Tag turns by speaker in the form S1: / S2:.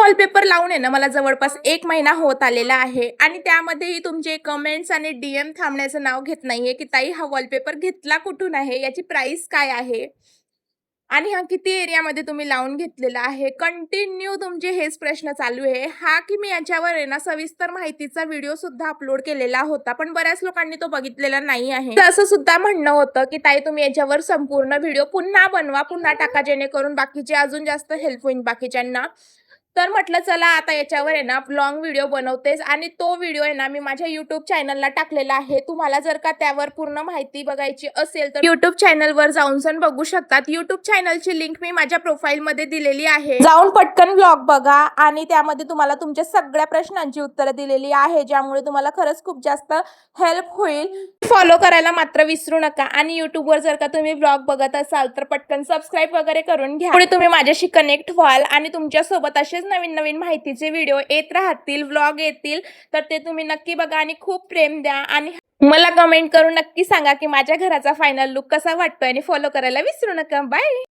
S1: Wallpaper लावून आहे ना मला जवळपास 1 महिना होत आलेला आहे आणि त्यामध्येही तुमचे कमेंट्स आणि डीएम थांबण्याचं नाव घेत नाहीये, की ताई हा वॉलपेपर घेतला कुठून आहे? याची प्राइस काय आहे? आणि हा किती एरियामध्ये तुम्ही लावून घेतलेला आहे? कंटिन्यू तुमचे हेच प्रश्न चालू आहे. की मी याच्यावर आहे ना सविस्तर माहितीचा व्हिडिओ सुद्धा अपलोड केलेला होता, पण बऱ्याच लोकांनी तो बघितलेला नाही आहे. तर असं सुद्धा म्हणणं होतं, की ताई तुम्ही याच्यावर संपूर्ण व्हिडिओ पुन्हा बनवा, पुन्हा टाका जेणेकरून बाकीचे अजून जास्त हेल्प होईल बाकीच्यांना. तर म्हटलं चला आता याच्यावर आहे ना लाँग व्हिडिओ बनवतेच आणि तो व्हिडिओ आहे ना मी माझ्या YouTube चॅनलला टाकलेला आहे. तुम्हाला जर का त्यावर पूर्ण माहिती बघायची असेल तर YouTube चॅनलवर जाऊन सण बघू शकतात. YouTube चॅनलची लिंक मी माझ्या प्रोफाईलमध्ये दिलेली आहे. जाऊन पटकन व्लॉग बघा आणि त्यामध्ये तुम्हाला तुमच्या सगळ्या प्रश्नांची उत्तरं दिलेली आहे, ज्यामुळे तुम्हाला खरंच खूप जास्त हेल्प होईल. फॉलो करायला मात्र विसरू नका आणि YouTubeवर जर का तुम्ही व्लॉग बघत असाल तर पटकन सबस्क्राईब वगैरे करून घ्या. पुढे तुम्ही माझ्याशी कनेक्ट व्हाल आणि तुमच्यासोबत असेच नवीन नवीन माहितीचे व्हिडिओ येत राहतील, व्लॉग येतील, तर ते तुम्ही नक्की बघा आणि खूप प्रेम द्या आणि मला कमेंट करून नक्की सांगा की माझ्या घराचा फायनल लुक कसा वाटतोय आणि फॉलो करायला विसरू नका. बाय.